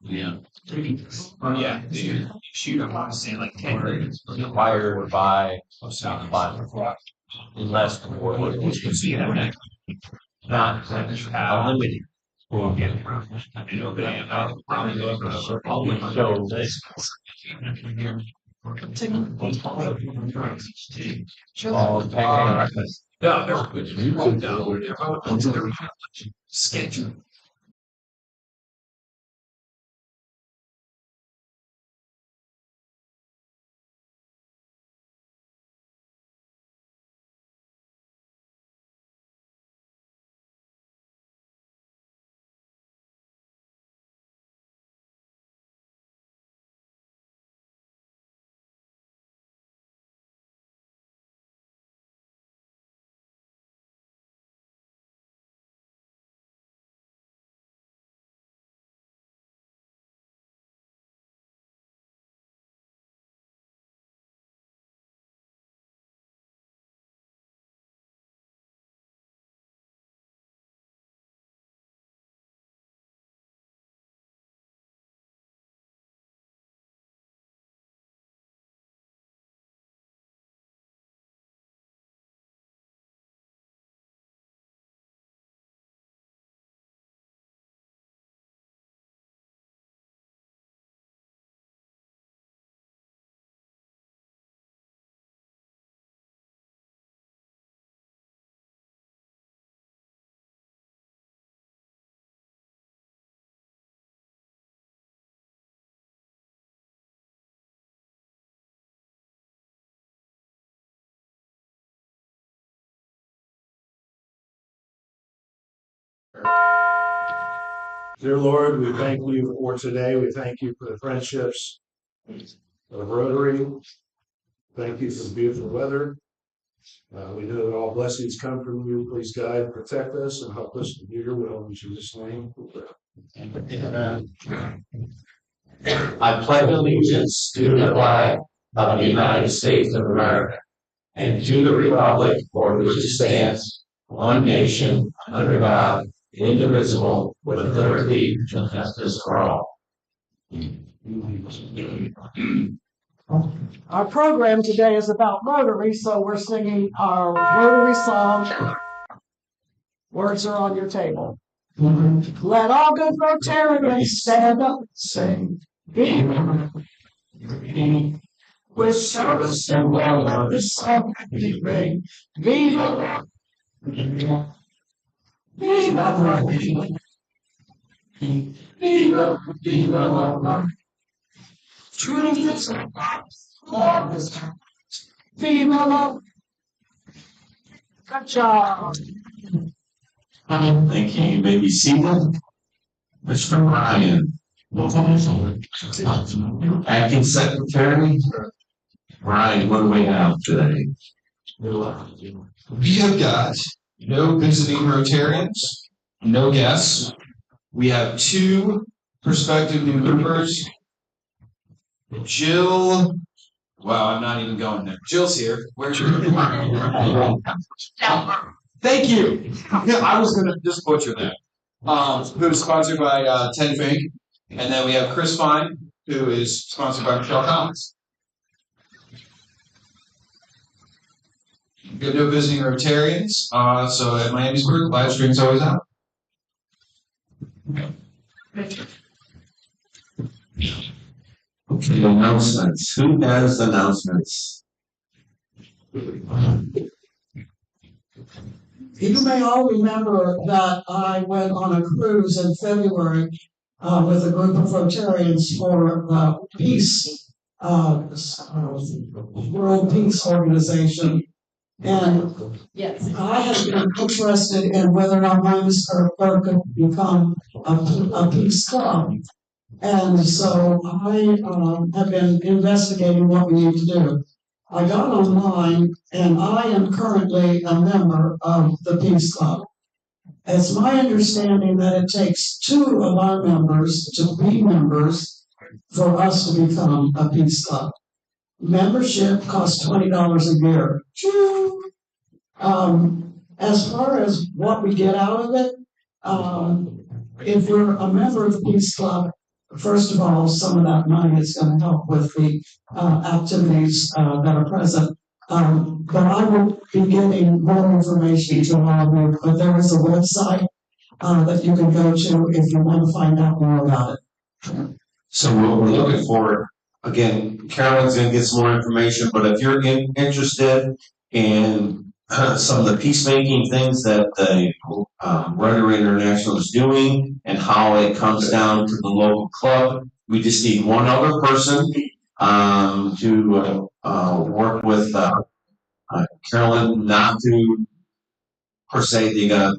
Yeah. Yeah, dude. Shoot, I want to say like 10 minutes. Wired by less than what you can see that. Not unlimited. I know that I'm probably going to show this. No, they're good. No, they're schedule. Dear Lord, we thank you for today. We thank you for the friendships of Rotary. Thank you for the beautiful weather. We know that all blessings come from you. Please guide and protect us and help us to do your will in Jesus' name. Amen. I pledge allegiance to the flag of the United States of America and to the republic for which it stands, one nation, under God, indivisible, with liberty and justice for all. Our program today is about Rotary, so we're singing our Rotary song. Words are on your table. Let all good Rotarians stand up and sing. With service and well of the song we ring. Viva! Viva! Viva! Viva! Viva! Truth is love is viva love. Good job. Thank you. You may be seated. Mr. Ryan, acting secretary. Ryan, what do we have today? We have got no visiting Rotarians, no guests. We have 2 prospective new members. Jill, wow, I'm not even going there. Jill's here. Where's your? Thank you. I was gonna just butcher that. Who's sponsored by Ted Fink, and then we have Chris Fine, who is sponsored by Michelle Collins. We have no visiting Rotarians, so at Miamisburg, live stream's always out. Okay, announcements. Who has announcements? You may all remember that I went on a cruise in February with a group of Rotarians for the Peace, World Peace Organization. And yes, I have been interested in whether or not Miamisburg could become a peace club. And so I have been investigating what we need to do. I got online, and I am currently a member of the Peace Club. It's my understanding that it takes 2 of our members to be members for us to become a Peace Club. Membership costs $20 a year. As far as what we get out of it, if we're a member of the Peace Club, first of all, some of that money is going to help with the activities that are present. But I will be giving more information to all of you. But there is a website that you can go to if you want to find out more about it. So what we're looking for, again, Carolyn's going to get some more information, but if you're interested in some of the peacemaking things that the Rotary International is doing and how it comes down to the local club, we just need one other person to work with Carolyn, not to per se they got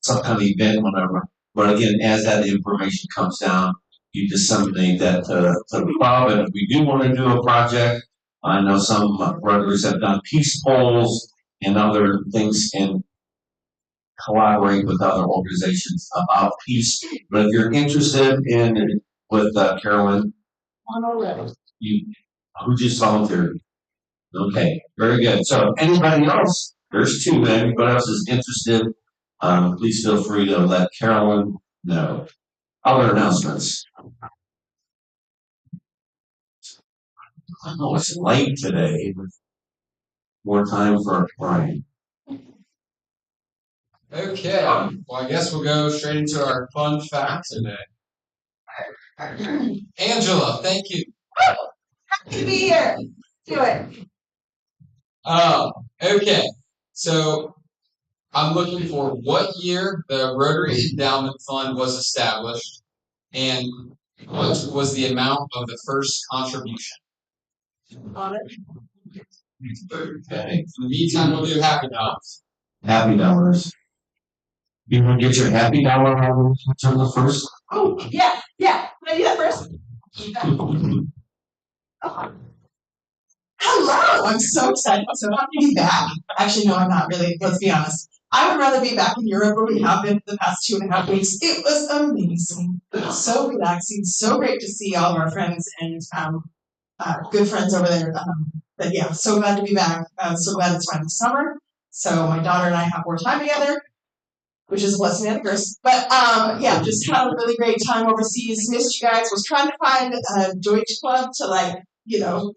some kind of event, whatever. But again, as that information comes down, you disseminate that to the club. And if we do want to do a project, I know some Rotaries have done peace polls and other things and collaborate with other organizations about peace. But if you're interested in with Carolyn, who just volunteered? Okay, very good. So anybody else? There's 2. Anybody else is interested? Please feel free to let Carolyn know. Other announcements. Oh, it's late today. More time for Brian. Okay, well, I guess we'll go straight into our fun fact today. Angela, thank you. Happy to be here. Do it. Okay, so I'm looking for what year the Rotary Endowment Fund was established and what was the amount of the first contribution. On it. Okay. In the meantime, we'll do happy dollars. Happy dollars. You want to get your happy dollar on the first? Oh, yeah. Can I do that first? Hello, I'm so excited. I'm so happy to be back. Actually, no, I'm not really. Let's be honest. I would rather be back in Europe where we have been for the past 2.5 weeks. It was amazing. So relaxing. So great to see all of our friends and good friends over there. But yeah, so glad to be back. So glad it's finally summer. So my daughter and I have more time together, which is a blessing and a curse. But yeah, just had a really great time overseas. Missed you guys. Was trying to find a Deutsch club to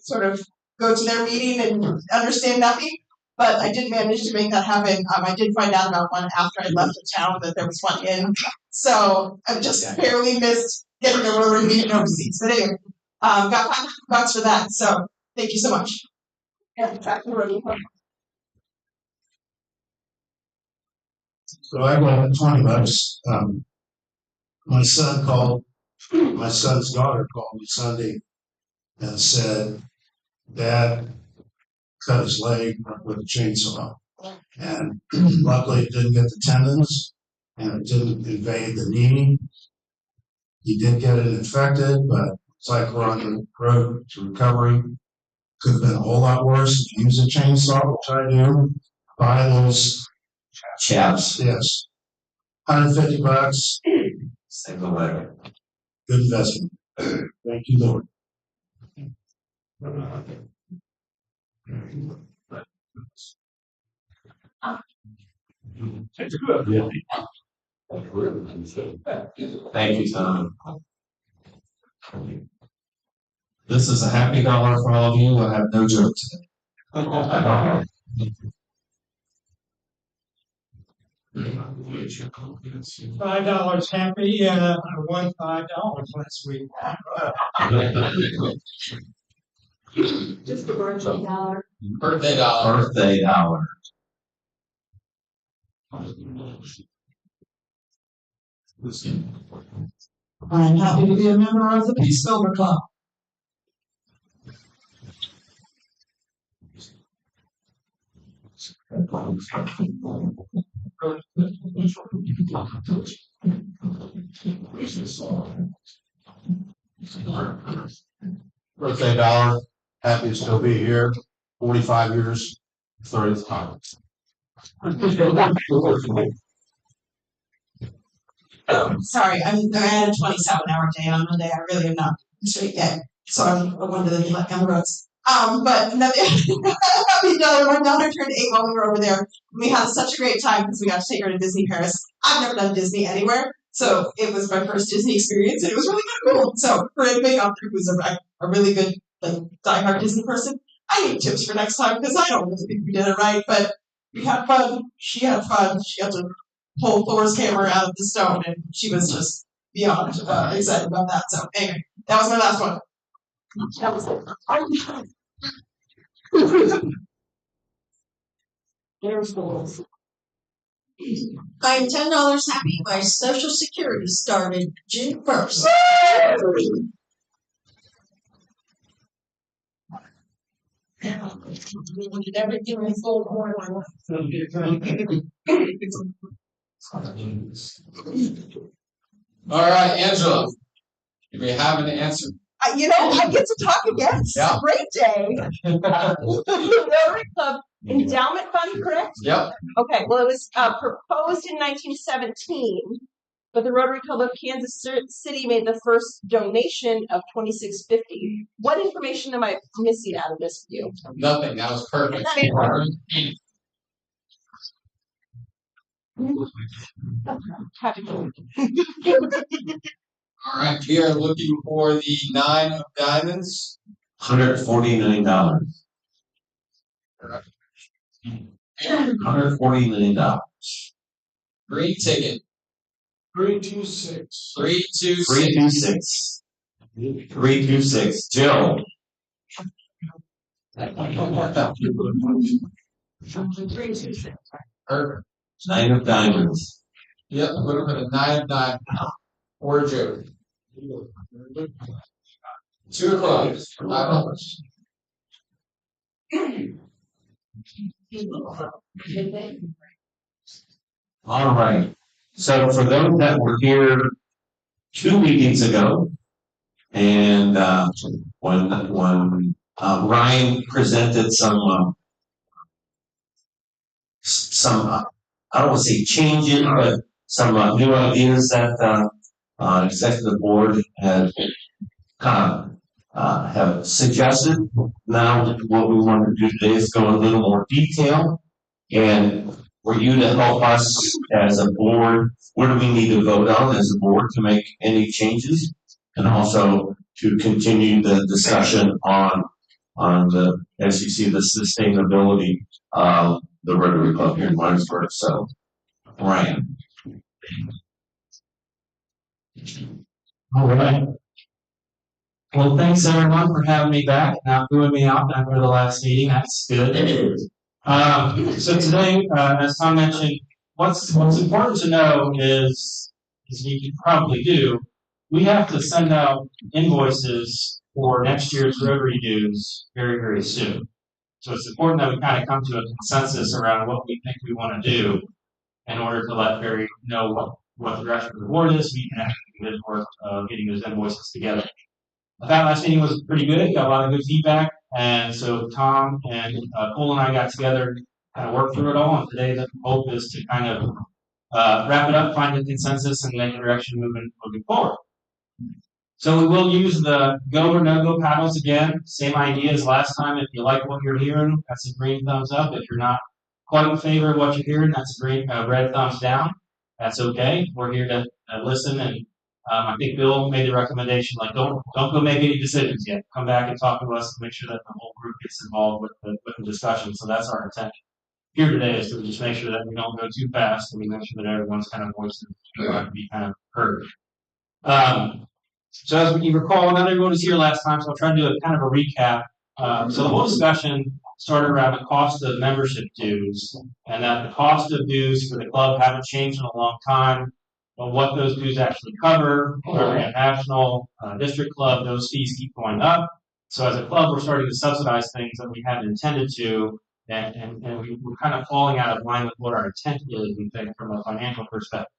sort of go to their meeting and understand nothing. But I did manage to make that happen. I did find out about one after I left the town that there was one in. So I just barely missed getting a Rotary meeting overseas. But anyway, got $500 for that. So thank you so much. Yeah, back to Rotary. So I got $20. My son's daughter called me Sunday and said, Dad cut his leg with a chainsaw. And luckily it didn't get the tendons and it didn't invade the knee. He did get it infected, but it's like we're on the road to recovery. Could have been a whole lot worse if you use a chainsaw, which I do. Buy those Chaps. Yes. $150. Save the leg. Good investment. Thank you, Lord. Thank you, Tom. This is a happy dollar for all of you. I have no jokes today. $5 happy. I won $5 last week. Just a virtual dollar. Birthday dollar. Birthday dollar. I'm happy to be a member of the Peace Builder Club. Birthday dollar, happy to still be here, 45 years, 30th time. Sorry, I had a 27-hour day on Monday. I really am not straight yet. So I'm one of the let on the roads. But another happy dollar. My daughter turned 8 while we were over there. We had such a great time because we got to take her to Disney Paris. I've never done Disney anywhere, so it was my first Disney experience, and it was really kind of cool. So for anybody out there who's a really good diehard Disney person, I need tips for next time because I don't really think we did it right. But we had fun. She had fun. She got to pull Thor's hammer out of the stone, and she was just beyond excited about that. So anyway, that was my last one. That was it. I'm $10 happy. My Social Security started June 1st. Did everything I sold more in my life. All right, Angela. Do we have an answer? I get to talk again. It's a great day. Rotary Club Endowment Fund, correct? Yep. Okay, well, it was proposed in 1917, but the Rotary Club of Kansas City made the first donation of $26.50. What information am I missing out of this view? Nothing. That was perfect. Happy to. All right, we are looking for the 9 of diamonds. $149. $149. Green ticket. 326. 326. 326. Jill. Perfect. 9 of diamonds. Yep, we're looking for the 9 of diamonds. Or Joe. 2 o'clock. $5. All right. So for those that were here 2 meetings ago, and when Ryan presented some I don't want to say changes, but some new ideas that executive board has have suggested. Now, what we want to do today is go in a little more detail, and for you to help us as a board, what do we need to vote on as a board to make any changes, and also to continue the discussion on the, as you see, the sustainability of the Rotary Club here in Miamisburg. So, Ryan. All right. Well, thanks everyone for having me back, not booing me out after the last meeting. That's good. So today, as Tom mentioned, what's important to know is you probably do, we have to send out invoices for next year's Rotary dues very, very soon. So it's important that we kind of come to a consensus around what we think we want to do in order to let Barry know what the direction of the board is. We can actually do this work of getting those invoices together. That last meeting was pretty good, got a lot of good feedback, and so Tom and Cole and I got together, kind of worked through it all, and today the hope is to kind of wrap it up, find a consensus, and make a direction moving forward. So we will use the go or no-go paddles again, same idea as last time. If you like what you're hearing, that's a green thumbs up. If you're not quite in favor of what you're hearing, that's a green red thumbs down. That's okay. We're here to listen, and I think Bill made the recommendation, like don't go make any decisions yet. Come back and talk to us and make sure that the whole group gets involved with the discussion. So that's our intention here today, is to just make sure that we don't go too fast and we make sure that everyone's kind of voices to be kind of heard. So as you recall, not everyone was here last time, so I'll try to do a kind of a recap So the whole discussion started around the cost of membership dues, and that the cost of dues for the club haven't changed in a long time. But what those dues actually cover, Rotary International, District Club, those fees keep going up. So as a club, we're starting to subsidize things that we hadn't intended to, and we're kind of falling out of line with what our intent is, we think, from a financial perspective.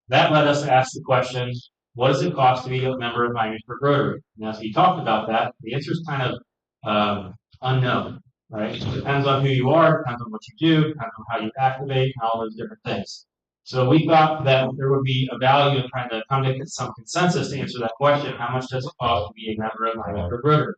That led us to ask the question, what does it cost to be a member of Miamisburg Rotary? And as we talked about that, the answer is kind of unknown, right? It depends on who you are, depends on what you do, depends on how you activate, and all those different things. So we thought that there would be a value in trying to come to some consensus to answer that question, how much does it cost to be a member of Miamisburg Rotary?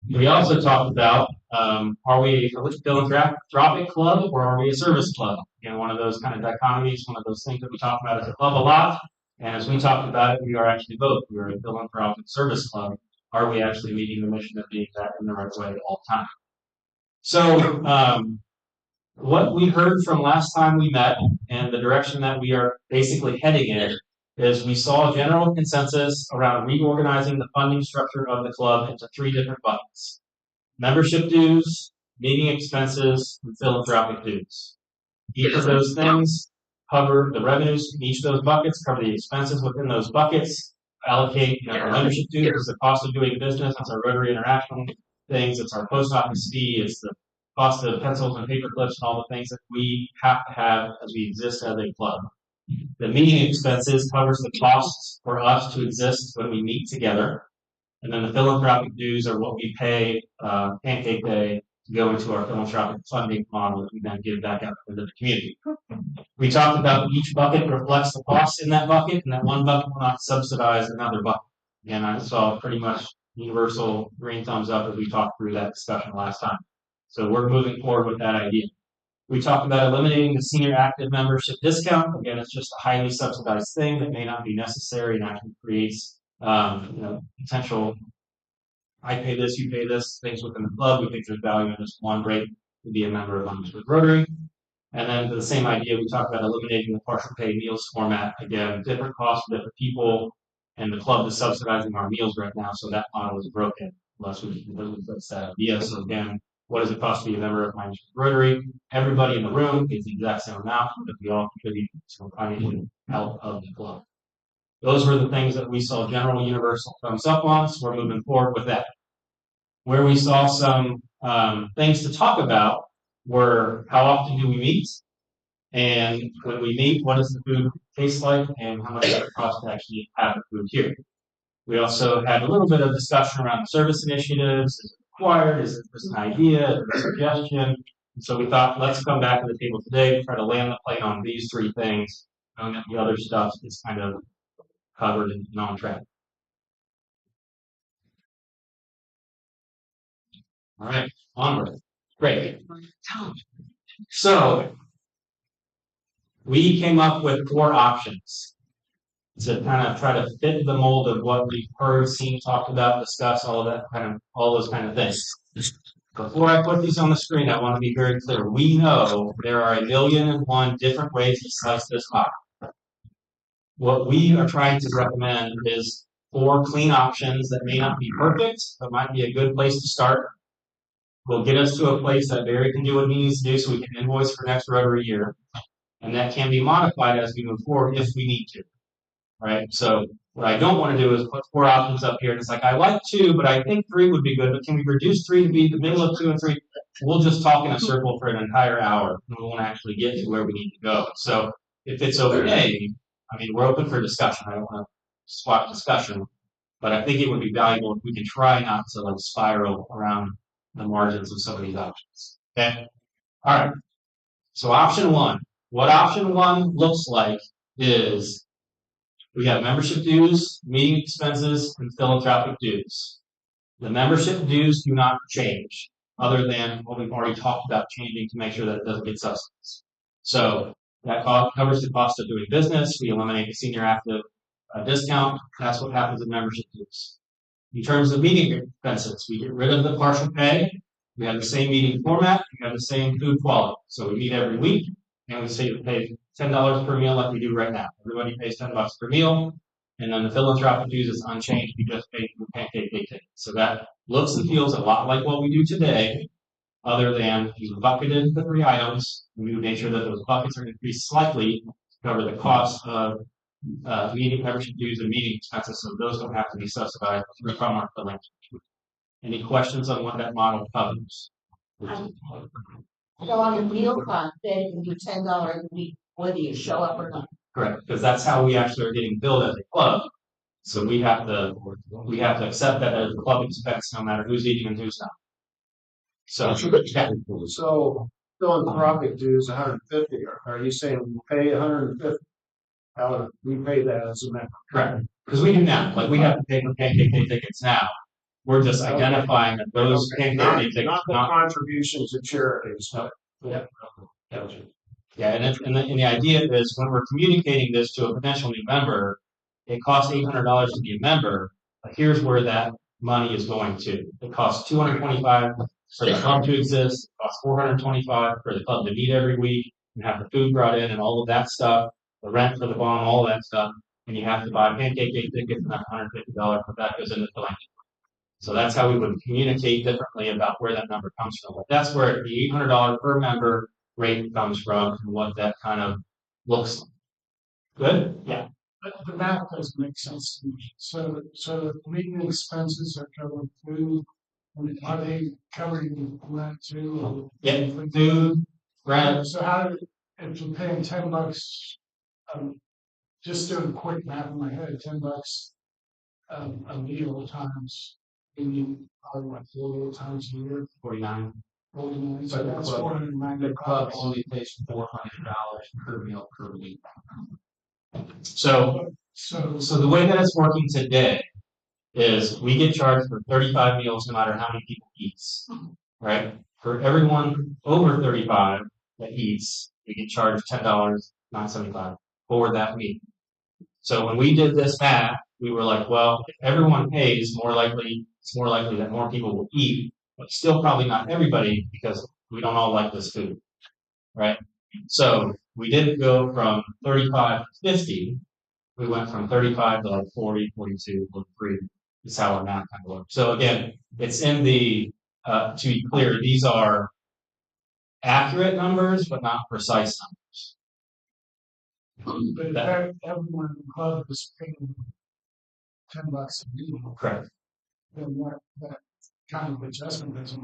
We also talked about, are we a philanthropic club or are we a service club? You know, one of those kind of dichotomies, one of those things that we talk about as a club a lot. And as we talked about it, we are actually both. We are a philanthropic service club. Are we actually meeting the mission of being that in the right way all the time? So, what we heard from last time we met and the direction that we are basically heading in is we saw a general consensus around reorganizing the funding structure of the club into 3 different buckets: membership dues, meeting expenses, and philanthropic dues. Each of those things cover the revenues in each of those buckets, cover the expenses within those buckets, allocate the membership dues is the cost of doing business, it's our Rotary International things, it's our post office fee, it's the cost of pencils and paper clips and all the things that we have to have as we exist as a club. The meeting expenses covers the costs for us to exist when we meet together. And then the philanthropic dues are what we pay Pancake Day to go into our philanthropic funding model that we then give back out into the community. We talked about each bucket reflects the costs in that bucket, and that one bucket will not subsidize another bucket. Again, I saw pretty much universal green thumbs up as we talked through that discussion last time. So we're moving forward with that idea. We talked about eliminating the senior active membership discount. Again, it's just a highly subsidized thing that may not be necessary and actually creates potential, I pay this, you pay this, things within the club. We think there's value in just one rate to be a member of Miamisburg Rotary. And then for the same idea, we talked about eliminating the partial pay meals format. Again, different costs for different people, and the club is subsidizing our meals right now, so that model is broken unless we completely fix that idea. So again, what does it cost to be a member of Miamisburg Rotary? Everybody in the room pays the exact same amount, but we all contribute to the financial health of the club. Those were the things that we saw general universal thumbs up on, so we're moving forward with that. Where we saw some things to talk about were how often do we meet, and when we meet, what does the food taste like, and how much does it cost to actually have the food here. We also had a little bit of discussion around service initiatives. Is it required? Is it just an idea? Is it a suggestion? And so we thought, let's come back to the table today to try to land the plane on these 3 things, knowing that the other stuff is kind of covered and on track. All right, onward. Great. So we came up with 4 options to kind of try to fit the mold of what we've heard, seen, talked about, discussed, all those kind of things. Before I put these on the screen, I want to be very clear. We know there are 1,000,001 different ways to slice this pie. What we are trying to recommend is 4 clean options that may not be perfect, but might be a good place to start. Will get us to a place that Barry can do what he needs to do so we can invoice for next Rotary year. And that can be modified as we move forward if we need to. Right? So what I don't want to do is put 4 options up here. And it's like, I like 2, but I think 3 would be good. But can we reduce 3 to be the middle of 2 and 3? We'll just talk in a circle for an entire hour. And we won't actually get to where we need to go. So if it's okay, I mean, we're open for discussion. I don't want to swap discussion. But I think it would be valuable if we can try not to like spiral around the margins of some of these options. Okay? All right. So option 1. What option 1 looks like is we have membership dues, meeting expenses, and philanthropic dues. The membership dues do not change, other than what we've already talked about changing to make sure that it doesn't get subsidized. So that covers the cost of doing business. We eliminate the senior active discount. That's what happens with membership dues. In terms of meeting expenses, we get rid of the partial pay. We have the same meeting format. We have the same food quality. So we meet every week, and we say we pay $10 per meal like we do right now. Everybody pays $10 per meal, and then the philanthropic dues is unchanged. We just pay for Pancake Day tickets. So that looks and feels a lot like what we do today, other than you bucketed the 3 items. We would make sure that those buckets are increased slightly to cover the cost of meeting membership dues and meeting expenses, so those don't have to be subsidized from our philanthropy. Any questions on what that model covers? So on the meal fund, then it can be $10 a week, whether you show up or not. Correct, because that's how we actually are getting billed as a club. So we have to accept that as a club expense, no matter who's eating and who's not. So, yeah. So philanthropic dues, 150. Are you saying we pay 150? We pay that as a member? Correct, because we do now, like we have to pay for Pancake Day tickets now. We're just identifying that those Pancake Day tickets. Not the contributions to charities. Yeah. Yeah, and the idea is when we're communicating this to a potential new member, it costs $800 to be a member, but here's where that money is going to. It costs $225 for the club to exist, it costs $425 for the club to meet every week and have the food brought in and all of that stuff, the rent for the barn, all of that stuff, and you have to buy Pancake Day tickets and that's $150, but that goes into the philanthropy. So that's how we would communicate differently about where that number comes from. But that's where the $800 per member rate comes from and what that kind of looks like. Good? Yeah. But the math doesn't make sense to me. So the meeting expenses are covered food. Are they covering rent too? Or Yeah, food, rent. So how if you're paying $10, just doing quick math in my head, $10 a meal times, maybe probably what 48 times a year. 49. 49. So that's The $490. club only pays $400 per meal per week. So the way that it's working today is we get charged for 35 meals no matter how many people eats, right? For everyone over 35 that eats, we get charged $10.75 for that meal. So when we did this math, we were like, well, if everyone pays, it's more likely that more people will eat, but still probably not everybody because we don't all like this food, right? So we didn't go from 35 to 50. We went from 35 to like 40, 42, 43. Is how our math kind of works. So again, it's in the, to be clear, these are accurate numbers, but not precise numbers. But if everyone in the club is paying $10 a meal, Correct. then that kind of adjustment doesn't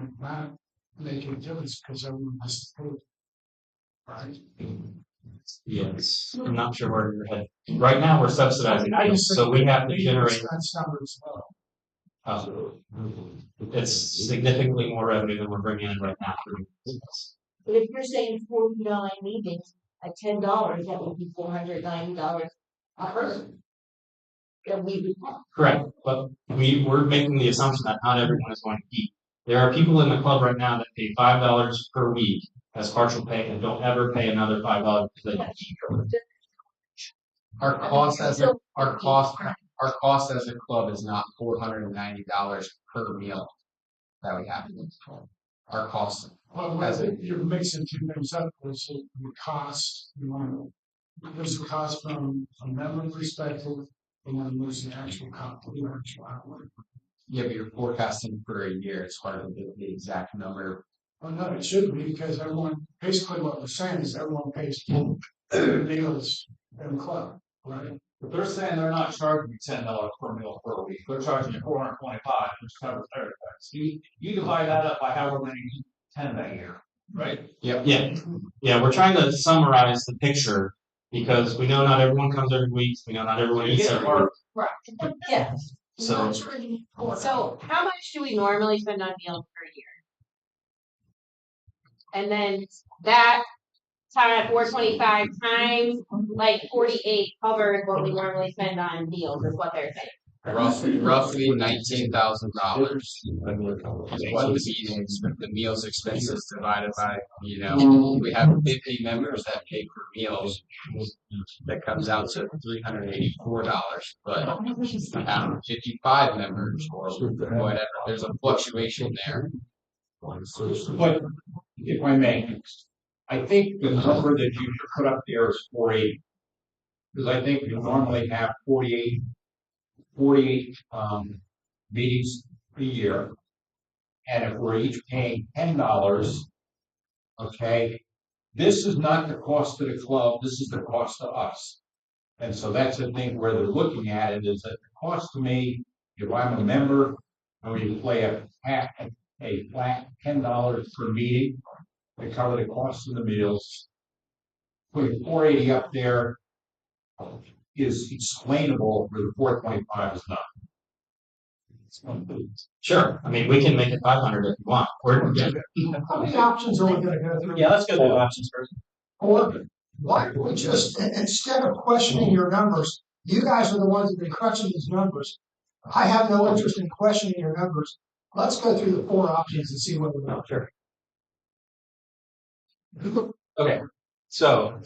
make a difference because everyone has to pay. Right? Yes. I'm not sure where you're headed. Right now, we're subsidizing I meals, just so we have to generate. Expense numbers low. It's significantly more revenue than we're bringing in right now. But if you're saying 49 meetings at $10, that would be $490 a person. That we would have. Correct, but we're making the assumption that not everyone is going to eat. There are people in the club right now that pay $5 per week as partial pay and don't ever pay another $5 because they don't eat. Our cost as a club is not $490 per meal that we have. Our cost. Well, I think you're mixing two things up. There's the cost, there's the cost from a member perspective, and then there's the actual cost of the actual outlet. Yeah, but you're forecasting for a year. It's hard to get the exact number. Well, no, it should be because basically what we're saying is everyone pays full meals in the club, right? But they're saying they're not charging you $10 per meal per week. They're charging you $425, which covers their expense. You divide that up by however many you attend that year, right? Yeah. We're trying to summarize the picture because we know not everyone comes every week. We know not everyone eats every week. Right. Yeah. So how much do we normally spend on meals per year? And then that time 425 times like 48 covers what we normally spend on meals is what they're saying. Roughly $19,000 is what the meals expenses divided by, we have 50 members that pay for meals. That comes out to $384. But we have 55 members or whatever. There's a fluctuation there. But if I may, I think the number that you should put up there is 480. Because I think you normally have 48 meetings a year. and if we're each paying $10, okay, this is not the cost to the club, this is the cost to us. And so that's the thing where they're looking at it is that the cost to me, if I'm a member, and we play a flat $10 per meeting to cover the cost of the meals. Putting 480 up there is explainable where the 425 is not. Sure, I mean, we can make it 500 if you want. How many options are we gonna go through? Yeah, let's go through the options first. Or why don't we just, instead of questioning your numbers, you guys are the ones that have been crushing these numbers. I have no interest in questioning your numbers. Let's go through the 4 options and see what we're going. Sure. Okay, so,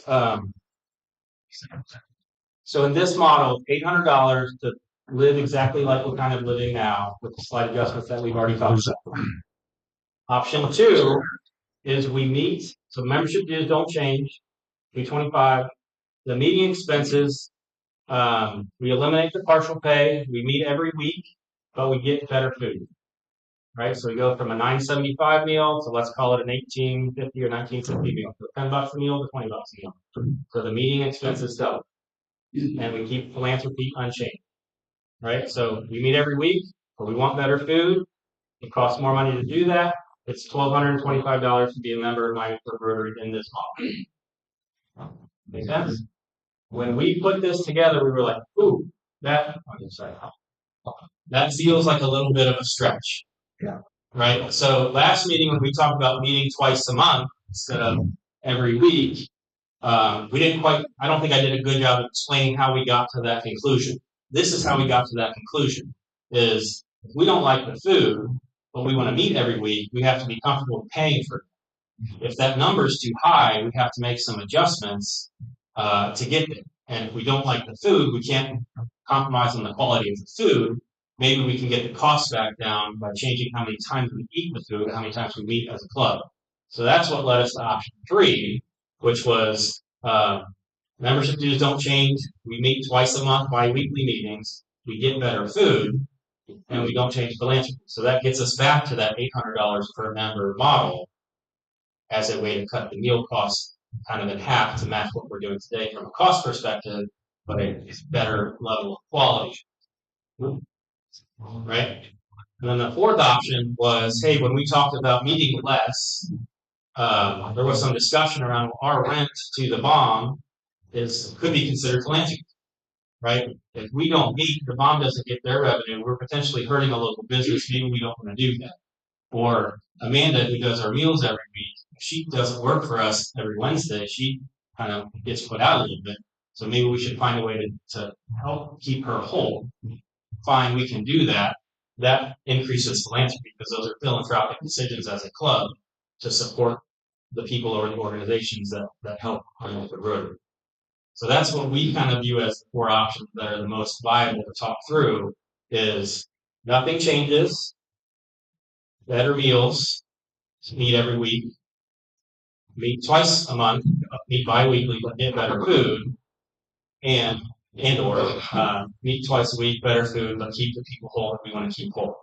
so in this model, $800 to live exactly like we're kind of living now with the slight adjustments that we've already talked about. Option 2 is we meet, so membership dues don't change, $325. The meeting expenses, we eliminate the partial pay, we meet every week, but we get better food. Right, so we go from a $9.75 meal to let's call it an $18.50 or $19.50 meal. So $10 a meal to $20 a meal. So the meeting expenses double, and we keep philanthropy unchanged. Right, so we meet every week, but we want better food. It costs more money to do that. It's $1,225 to be a member of Miamisburg Rotary in this model. Make sense? When we put this together, we were like, "Ooh, that feels like a little bit of a stretch." Yeah. Right. So last meeting, when we talked about meeting twice a month instead of every week, we didn't quite. I don't think I did a good job of explaining how we got to that conclusion. This is how we got to that conclusion: is if we don't like the food, but we want to meet every week, we have to be comfortable paying for it. If that number is too high, we have to make some adjustments to get there. And if we don't like the food, we can't compromise on the quality of the food. Maybe we can get the cost back down by changing how many times we eat the food and how many times we meet as a club. So that's what led us to option 3, which was membership dues don't change. We meet twice a month, bi-weekly meetings. We get better food, and we don't change philanthropy. So that gets us back to that $800 per member model as a way to cut the meal costs kind of in half to match what we're doing today from a cost perspective, but a better level of quality. Right? And then the 4th option was, hey, when we talked about meeting less, there was some discussion around our rent to the BOM could be considered philanthropy. Right? If we don't meet, the BOM doesn't get their revenue, we're potentially hurting a local business. Maybe we don't want to do that. Or Amanda, who does our meals every week, if she doesn't work for us every Wednesday, she kind of gets put out a little bit. So maybe we should find a way to help keep her whole. Fine, we can do that. That increases philanthropy because those are philanthropic decisions as a club to support the people or the organizations that help the Rotary. So that's what we kind of view as the 4 options that are the most viable to talk through is nothing changes, better meals, meet every week, meet twice a month, meet bi-weekly, but get better food, and or meet twice a week, better food, but keep the people whole if we want to keep whole.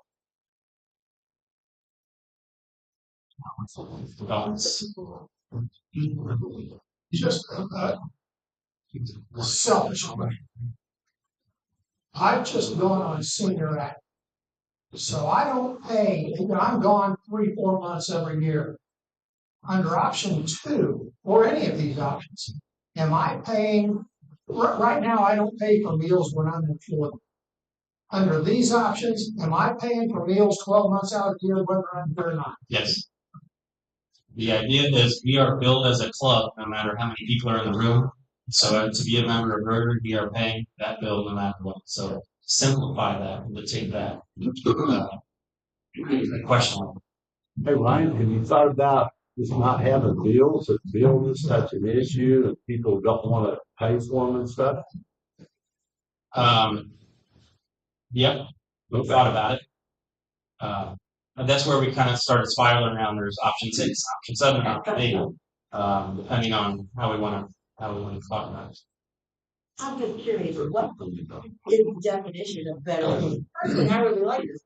Just selfishly, I've just gone on senior act, so I don't pay. I'm gone 3-4 months every year. Under option 2, or any of these options, am I paying? Right now, I don't pay for meals when I'm in Florida. Under these options, am I paying for meals 12 months out of the year, whether I'm there or not? Yes. The idea is we are billed as a club no matter how many people are in the room. So to be a member of Rotary, we are paying that bill no matter what. So simplify that and to take that question. Hey Ryan, have you thought about just not having bills? If bills is such an issue and people don't want to pay for them and stuff? Yep, we thought about it. And that's where we kind of started spiraling around. There's option 6, option 7, option 8, depending on how we want to talk about it. I'm just curious, what is the definition of better food? Personally, I really like this.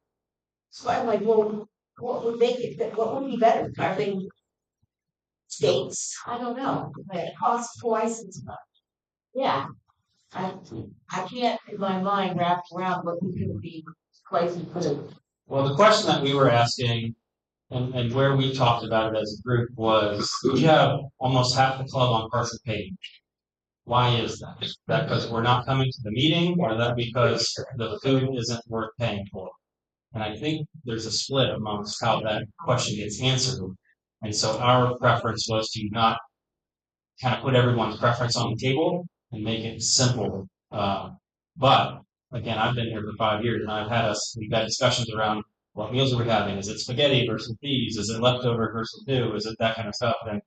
So I'm like, well, what would make it, what would be better? Carving steaks? I don't know, but it costs twice as much. Yeah, I, I can't in my mind wrap around what we could be placing food. Well, the question that we were asking and where we talked about it as a group was we have almost half the club on partial payment. Why is that? Is that because we're not coming to the meeting, or that because the food isn't worth paying for? And I think there's a split amongst how that question gets answered. And so our preference was to not kind of put everyone's preference on the table and make it simple. But again, I've been here for 5 years, and we've had discussions around what meals are we having? Is it spaghetti versus these? Is it leftover versus new? Is it that kind of stuff? And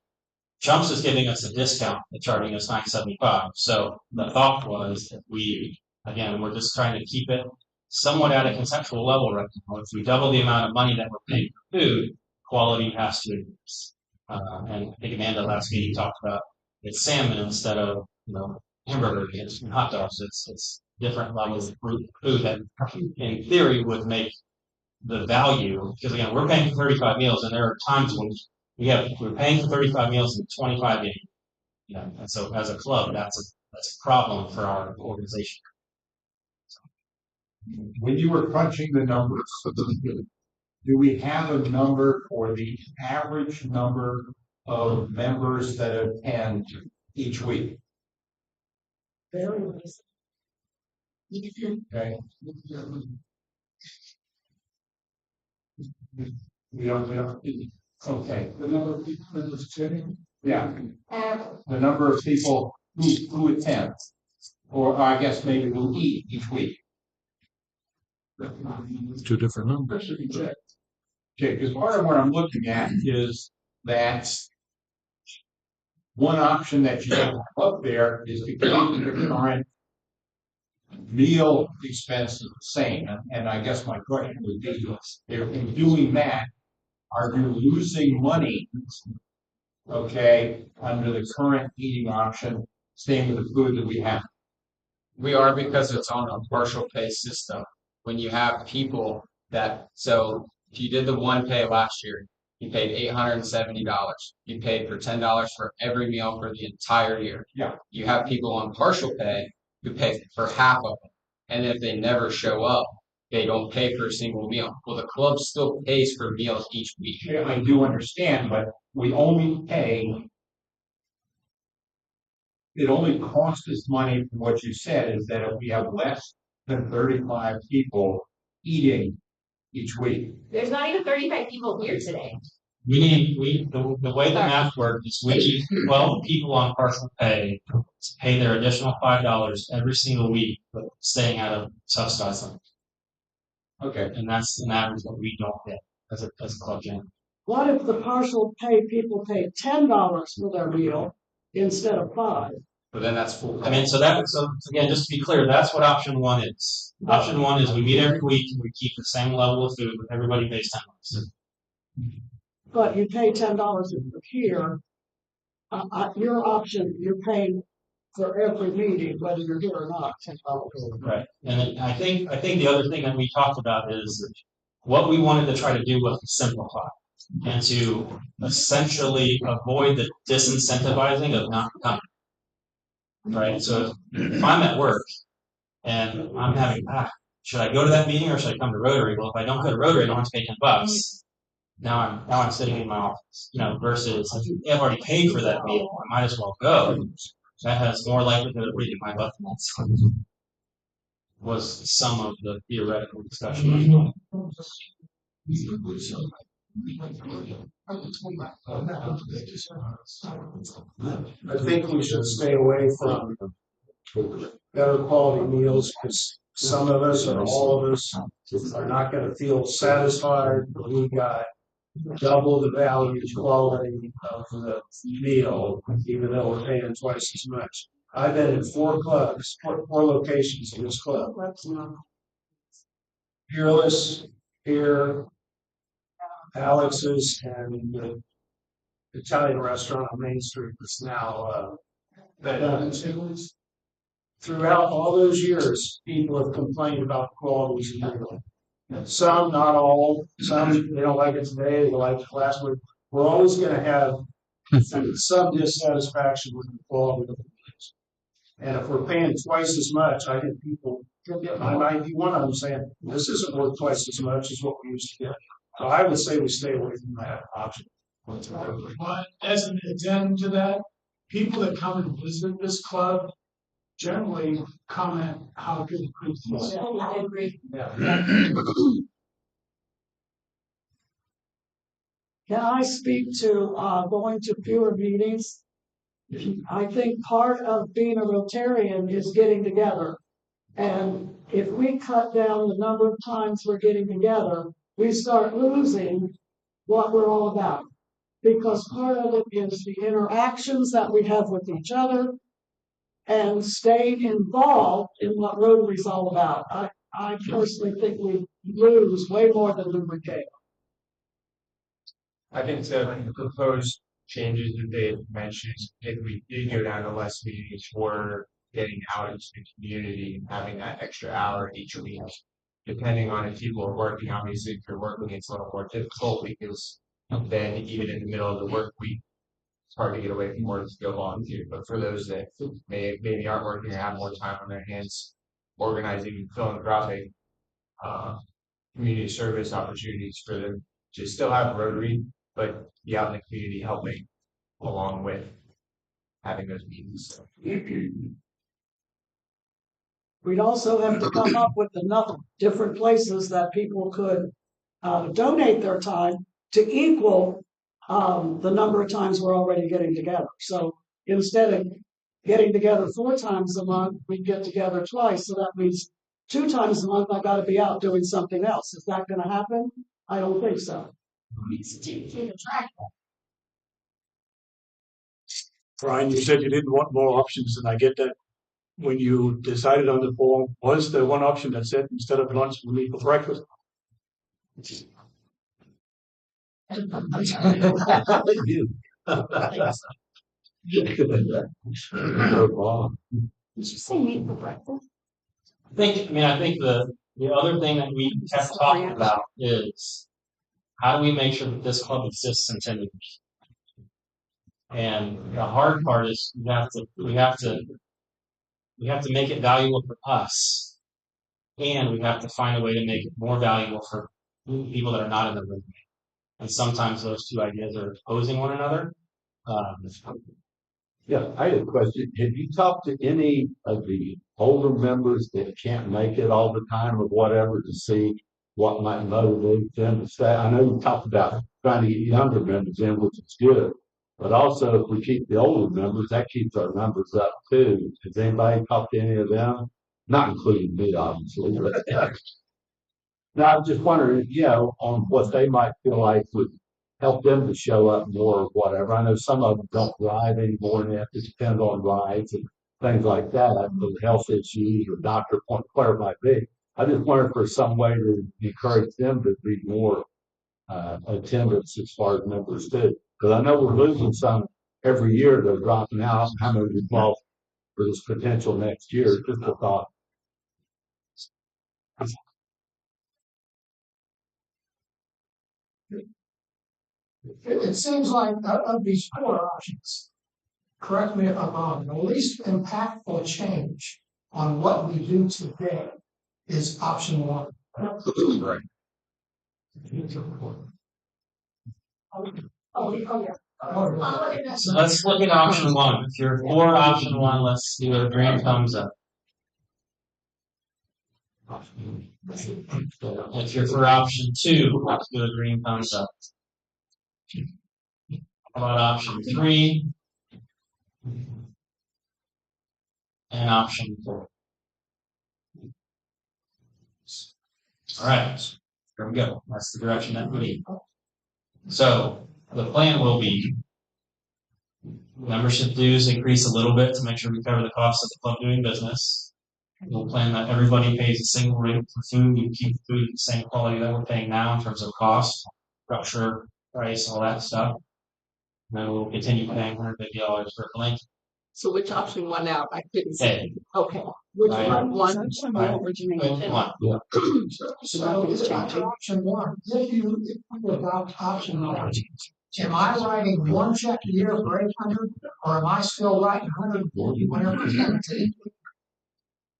Chumps is giving us a discount, charging us $9.75. So the thought was that we're just trying to keep it somewhat at a conceptual level right now. If we double the amount of money that we're paying for food, quality has to increase. And I think Amanda last meeting talked about it's salmon instead of hamburgers and hot dogs. It's different levels of food that in theory would make the value, because again, we're paying for 35 meals, and there are times when we're paying for 35 meals and 25 days. And so as a club, that's a problem for our organization. When you were crunching the numbers, do we have a number for the average number of members that attend each week? Very nice. Okay. We don't. Okay. The number of people that was attending? Yeah. The number of people who attend, or I guess maybe who eat each week. Two different numbers. Okay, because part of what I'm looking at is that one option that you have up there is to keep the current meal expenses the same. And I guess my question would be, if in doing that, are you losing money, okay, under the current eating option, staying with the food that we have? We are, because it's on a partial pay system. When you have people so if you did the one pay last year, you paid $870. You paid for $10 for every meal for the entire year. Yeah. You have people on partial pay who pay for half of it. And if they never show up, they don't pay for a single meal. Well, the club still pays for meals each week. Yeah, I do understand, but we only pay. It only costs us money from what you said, is that if we have less than 35 people eating each week. There's not even 35 people here today. The way the math works is we need 12 people on partial pay to pay their additional $5 every single week, but staying out of subsidized limit. Okay. And that's an average that we don't get as a club gym. What if the partial pay people pay $10 for their meal instead of $5? But then that's full. I mean, so again, just to be clear, that's what option one is. Option one is we meet every week and we keep the same level of food, but everybody pays $10. But you pay $10 here. Your option, you're paying for every meeting, whether you're here or not, $10. Right. And then I think the other thing that we talked about is what we wanted to try to do was to simplify and to essentially avoid the disincentivizing of not coming. Right. So if I'm at work and I'm having, should I go to that meeting or should I come to Rotary? Well, if I don't go to Rotary, I don't have to pay $10. Now I'm sitting in my office, versus if I've already paid for that meal, I might as well go. That has more likelihood of reading my butt. Was some of the theoretical discussion. I think we should stay away from better quality meals, because some of us or all of us are not going to feel satisfied. We got double the value quality of the meal, even though we're paying twice as much. I've been in 4 clubs, 4 locations in this club. Peerless, here, Alex's, and the Italian restaurant on Main Street that's now throughout all those years, people have complained about the quality of the meal. Some, not all, some, they don't like it today, they like it last week. We're always gonna have some dissatisfaction with the quality of the place. And if we're paying twice as much, I think people, I might be one of them saying, this isn't worth twice as much as what we used to get. So I would say we stay away from that option. But as an addendum to that, people that come and visit this club generally comment how good the food is. I agree. Can I speak to going to fewer meetings? I think part of being a Rotarian is getting together. And if we cut down the number of times we're getting together, we start losing what we're all about. Because part of it is the interactions that we have with each other and staying involved in what Rotary's all about. I personally think we lose way more than we would gain. I think the proposed changes that they had mentioned, if we did go down to less meetings for getting out into the community and having that extra hour each week, depending on if people are working, obviously if you're working, it's a little more difficult because then even in the middle of the work week, it's hard to get away from work to go volunteer. But for those that maybe aren't working or have more time on their hands, organizing philanthropic community service opportunities for them to still have Rotary, but be out in the community helping along with having those meetings. We'd also have to come up with enough different places that people could donate their time to equal the number of times we're already getting together. So instead of getting together 4 times a month, we get together twice. So that means 2 times a month I got to be out doing something else. Is that going to happen? I don't think so. Brian, you said you didn't want more options, and I get that. When you decided on the form, was there one option that said instead of lunch, we meet for breakfast? Did you say meat for breakfast? I think the other thing that we kept talking about is how do we make sure that this club exists in 10 years? And the hard part is we have to make it valuable for us, and we have to find a way to make it more valuable for people that are not in the room. And sometimes those two ideas are opposing one another. Yeah, I had a question. Have you talked to any of the older members that can't make it all the time or whatever to see what might motivate them to stay? I know you talked about trying to get younger members in, which is good. But also, if we keep the older members, that keeps our numbers up too. Has anybody talked to any of them? Not including me, obviously. But no, I'm just wondering, on what they might feel like would help them to show up more or whatever. I know some of them don't ride anymore and they have to depend on rides and things like that, with health issues or doctor appointments, whatever it might be. I just wonder if there's some way to encourage them to be more attendance as far as members too. Because I know we're losing some every year. They're dropping out. How many we've lost for this potential next year? Just a thought. It seems like of these 4 options, correct me if I'm wrong, the least impactful change on what we do today is option 1. Right. So let's look at option 1. If you're for option 1, let's do a green thumbs up. If you're for option 2, let's do a green thumbs up. How about option 3 and option 4? All right, here we go. That's the direction that we need. So the plan will be membership dues increase a little bit to make sure we cover the cost of the club doing business. We'll plan that everybody pays a single rate for food. You keep food the same quality that we're paying now in terms of cost, structure, price, all that stuff. And then we'll continue paying $150 per blanket. So which option won out? I couldn't see. A. Okay. Which Right. one? One. One. So it's option one. If you adopt option one, am I writing one check a year for 800, or am I still writing 140 whenever it's done?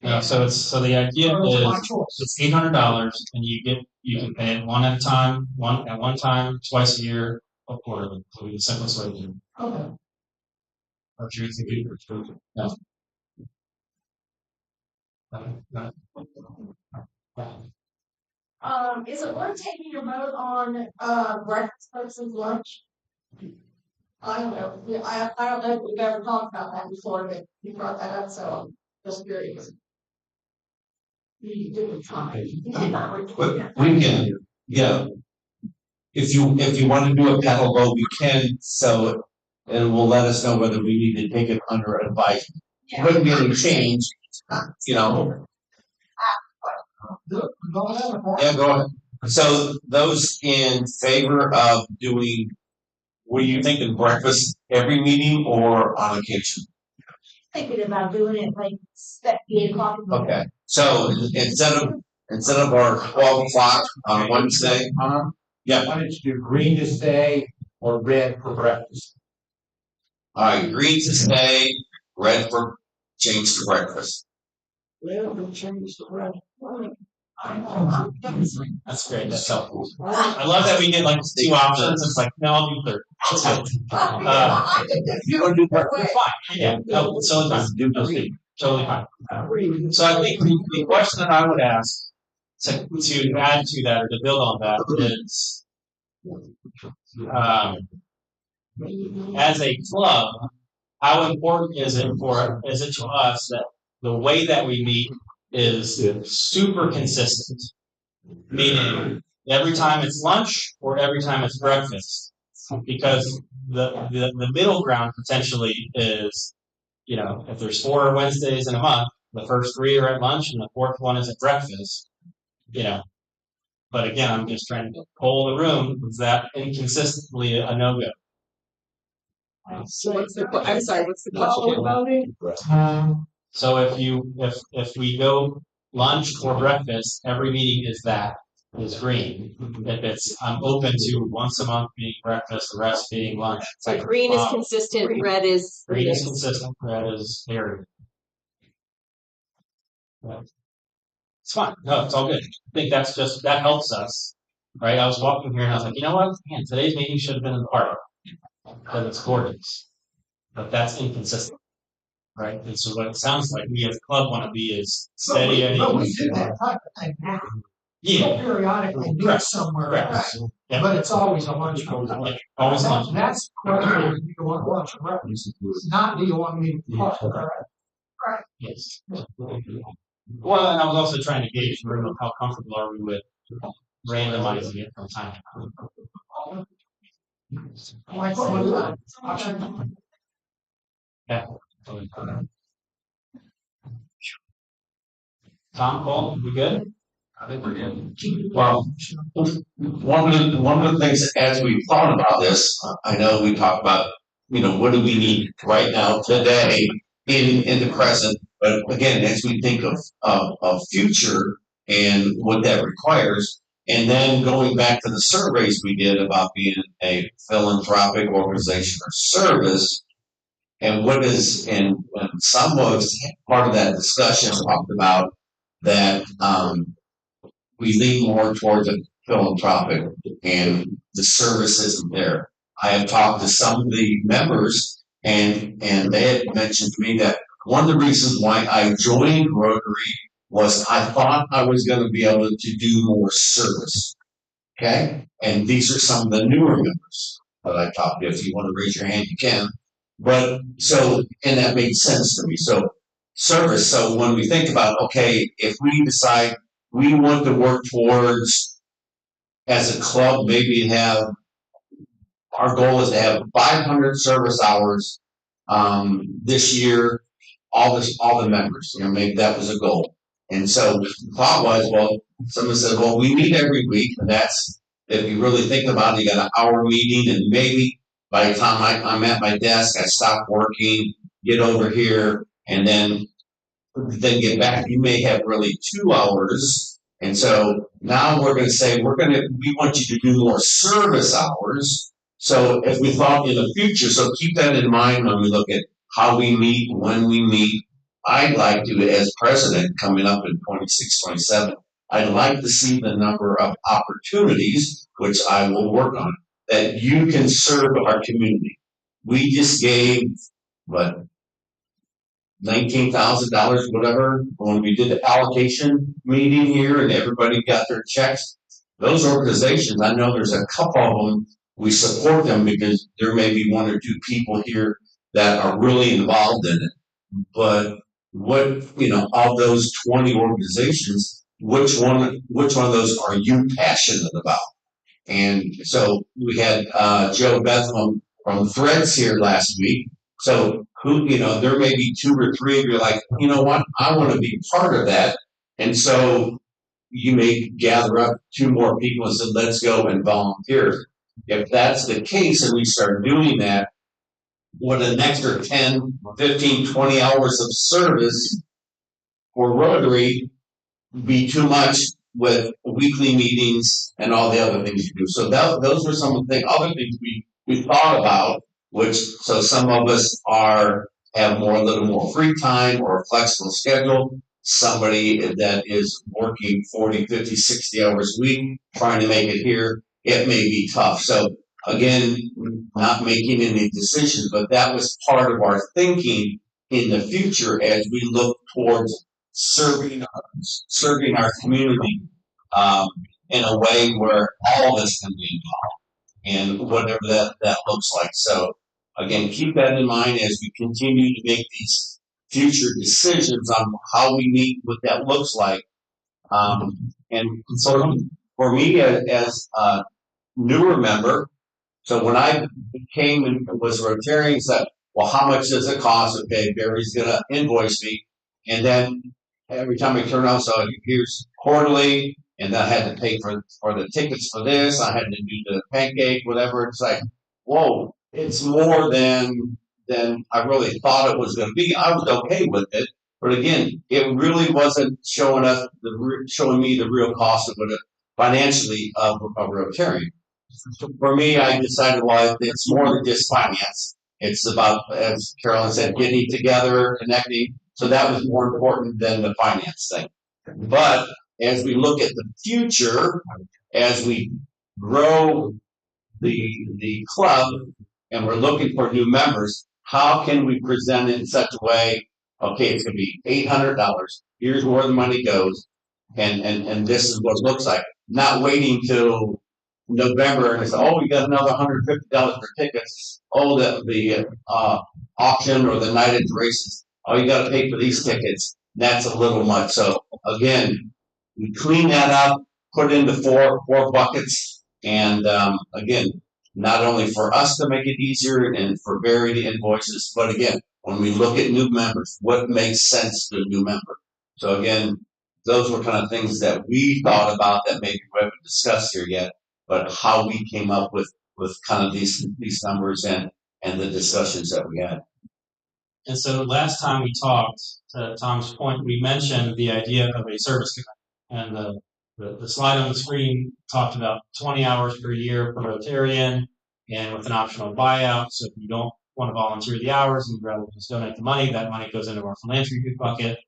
No, so the idea Or is it my is choice? it's $800 and you can pay it one at a time, one time, twice a year, or quarterly. So the simplest way to do it. Okay. Or do you think you no. No. Is it worth taking your vote on, breakfast versus lunch? I don't know, yeah, I don't know if we've ever talked about that before, but you brought that up, so I'm just curious. You didn't try. But we can, yeah. If you want to do a panel vote, we can sell it, and will let us know whether we need to take it under advice. Wouldn't be any change, you know. Yeah, go ahead. So those in favor of doing, what are you thinking, breakfast every meeting or on occasion? Thinking about doing it like 8 o'clock. Okay, so instead of our 12 o'clock on Wednesday, yeah. Why don't you do green to stay or red for breakfast? All right, green to stay, red for change to breakfast. Change the red. That's great. That's helpful. I love that we get like 2 options. It's like, no, I'll do third. That's good. If you want to do breakfast, Fine. Yeah, no, it's totally fine. Do those things. Totally fine. So I think the question that I would ask to add to that or to build on that is, as a club, how important is it to us that the way that we meet is super consistent? Meaning every time it's lunch or every time it's breakfast. Because the middle ground potentially is, if there's 4 Wednesdays in a month, the first 3 are at lunch and the 4th one is at breakfast. But again, I'm just trying to poll the room. Is that inconsistently a no-go? So what's the question? So if we go lunch or breakfast, every meeting is green. If it's, I'm open to once a month being breakfast, the rest being lunch. So green is consistent, red is. Green is consistent, red is varied. It's fine. No, it's all good. I think that helps us, right? I was walking here and I was like, you know what? Man, today's meeting should have been in the park because it's gorgeous, but that's inconsistent, right? And so what it sounds like we as a club want to be is steady. But we do that type of thing now. Yeah. Periodically meet somewhere, Correct. Yeah. but it's always a lunch. Always lunch. That's whether you want lunch or breakfast. Not do you want me to park, right? Yes. Well, and I was also trying to gauge the room of how comfortable are we with randomizing it from time to time. Like option. Yeah. Tom, Paul, we good? I think we're good. Well, one of the things as we've thought about this, I know we talked about, what do we need right now today in the present, but again, as we think of future and what that requires, and then going back to the surveys we did about being a philanthropic organization or service, and some of part of that discussion talked about that we lean more towards the philanthropic and the service isn't there. I have talked to some of the members and they had mentioned to me that one of the reasons why I joined Rotary was I thought I was going to be able to do more service. Okay? And these are some of the newer members that I talked to. If you want to raise your hand, you can. But and that made sense to me. So service. So when we think about, okay, if we decide we want to work towards, as a club, maybe our goal is to have 500 service hours this year, all the members, maybe that was a goal. And so the thought was, well, someone said, well, we meet every week, and that's, if you really think about it, you got an hour meeting, and maybe by the time I'm at my desk, I stop working, get over here, and then get back. You may have really 2 hours. And so now we're going to say, we want you to do more service hours. So as we thought in the future, so keep that in mind when we look at how we meet, when we meet. I'd like to, as president coming up in 26, 27, I'd like to see the number of opportunities, which I will work on, that you can serve our community. We just gave, what, $19,000, whatever, when we did the allocation meeting here and everybody got their checks. Those organizations, I know there's a couple of them, we support them because there may be 1 or 2 people here that are really involved in it. But of those 20 organizations, which one of those are you passionate about? And so we had Joe Bethlehem from Threads here last week. So there may be 2 or 3 of you like, you know what, I want to be part of that. And so you may gather up 2 more people and say, let's go and volunteer. If that's the case and we start doing that, what an extra 10, 15, 20 hours of service for Rotary be too much with weekly meetings and all the other things you do. So those were some of the other things we thought about, so some of us have a little more free time or a flexible schedule. Somebody that is working 40, 50, 60 hours a week, trying to make it here, it may be tough. So again, not making any decisions, but that was part of our thinking in the future as we look towards serving our community in a way where all of us can be involved and whatever that looks like. So again, keep that in mind as we continue to make these future decisions on how we meet, what that looks like. And so for me as a newer member, so when I came and was Rotarian, said, well, how much does it cost? Okay, Barry's going to invoice me. And then every time I turn on, so here's quarterly, and then I had to pay for the tickets for this. I had to do the pancake, whatever. It's like, whoa, it's more than I really thought it was going to be. I was okay with it. But again, it really wasn't showing me the real cost of it financially of Rotarian. For me, I decided, well, it's more than just finance. It's about, as Carolyn said, getting together, connecting. So that was more important than the finance thing. But as we look at the future, as we grow the club and we're looking for new members, how can we present it in such a way, okay, it's going to be $800. Here's where the money goes. And this is what it looks like. Not waiting till November and say, oh, we got another $150 for tickets. Oh, the auction or the night at the races. Oh, you got to pay for these tickets. That's a little much. So again, we clean that up, put it into four buckets, and again, not only for us to make it easier and for varied invoices, but again, when we look at new members, what makes sense to a new member? So again, those were kind of things that we thought about that maybe we haven't discussed here yet, but how we came up with kind of these numbers and the discussions that we had. And so last time we talked, to Tom's point, we mentioned the idea of a service commitment. And the slide on the screen talked about 20 hours per year per Rotarian and with an optional buyout. So if you don't want to volunteer the hours and you'd rather just donate the money, that money goes into our philanthropy bucket.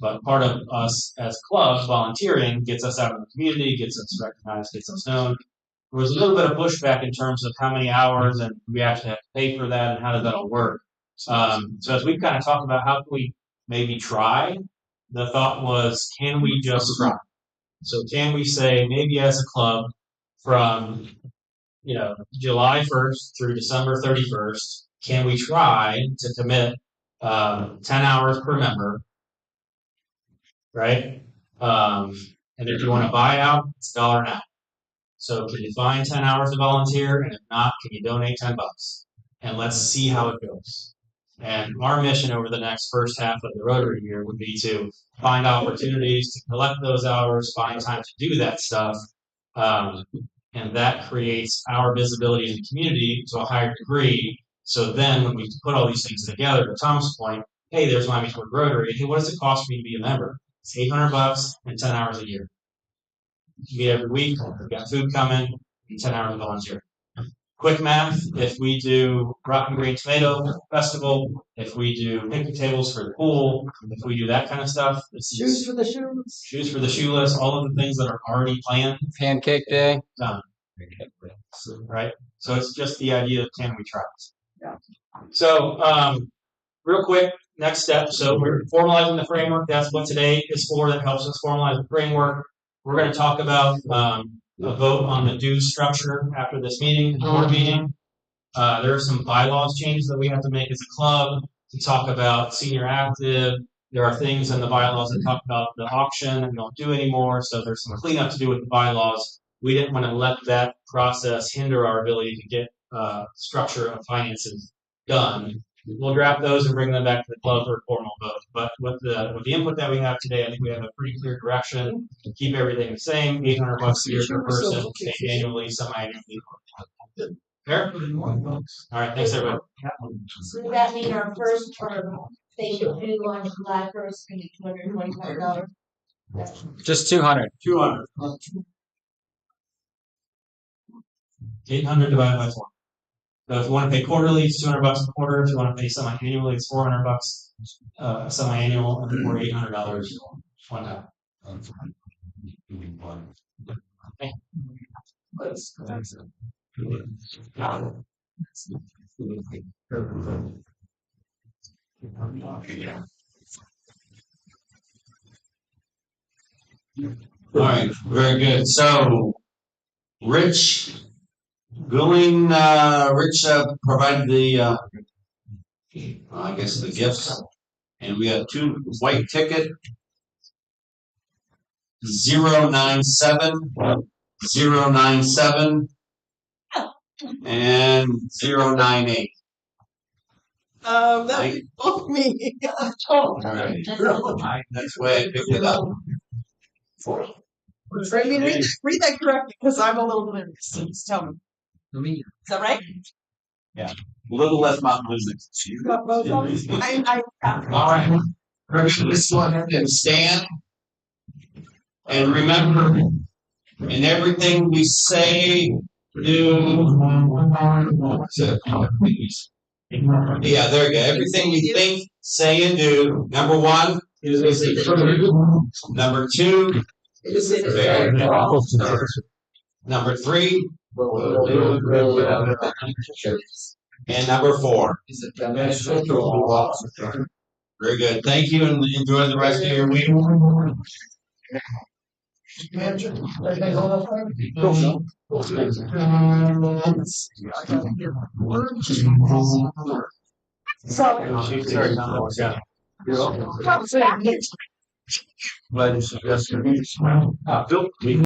But part of us as clubs volunteering gets us out in the community, gets us recognized, gets us known. There was a little bit of pushback in terms of how many hours and we actually have to pay for that and how does that all work. So as we've kind of talked about how can we maybe try, the thought was, can we just try? So can we say maybe as a club from July 1st through December 31st, can we try to commit 10 hours per member, right? And if you want to buy out, it's $1 an hour. So can you find 10 hours to volunteer? And if not, can you donate $10? And let's see how it goes. And our mission over the next first half of the Rotary year would be to find opportunities to collect those hours, find time to do that stuff. And that creates our visibility in the community to a higher degree So then when we put all these things together, to Tom's point, hey, there's Miamisburg Rotary. Hey, what does it cost me to be a member? It's $800 and 10 hours a year. Meet every week. We've got food coming, and 10 hours of volunteer. Quick math, if we do Rock and Green Tomato Festival, if we do picnic tables for the pool, if we do that kind of stuff, Shoes for the shoes. shoes for the shoeless, all of the things that are already planned, Pancake day. done. Right? So it's just the idea of can we try this? Yeah. So, real quick, next step. So we're formalizing the framework. That's what today is for. That helps us formalize the framework. We're going to talk about a vote on the dues structure after this meeting, the board meeting. There are some bylaws changes that we have to make as a club to talk about senior active. There are things in the bylaws that talk about the auction that we don't do anymore. So there's some cleanup to do with the bylaws. We didn't want to let that process hinder our ability to get structure of finances done. We'll draft those and bring them back to the club for a formal vote. But with the input that we have today, I think we have a pretty clear direction. Keep everything the same, $800 a year per person, pay annually, semi-annually. Fair? All right, thanks everybody. So does that mean our first term, they should do on July 1st, be $225? Just 200. 200. 800 divided by 4. So if you want to pay quarterly, it's $200 a quarter. If you want to pay semi-annually, it's $400 semi-annual, or $800 one time. Okay. All right, very good. So, Rich Gouling, Rich provided the, I guess the gifts, and we have 2 white ticket, 097, 097, and 098. That's both me. All right, that's the way I picked it up. I mean, read that correctly because I'm a little nervous. So just tell me. Is that right? A little less Mountain Lizards. You got both of them? I All right, let's go ahead and stand. And remember, in everything we say, do. Yeah, there you go. Everything we think, say, and do. Number 1 is it true? Number 2 is it fair? Number 3, and number 4 is it beneficial? Very good. Thank you, and enjoy the rest of your week. So, Glad you suggested. Bill,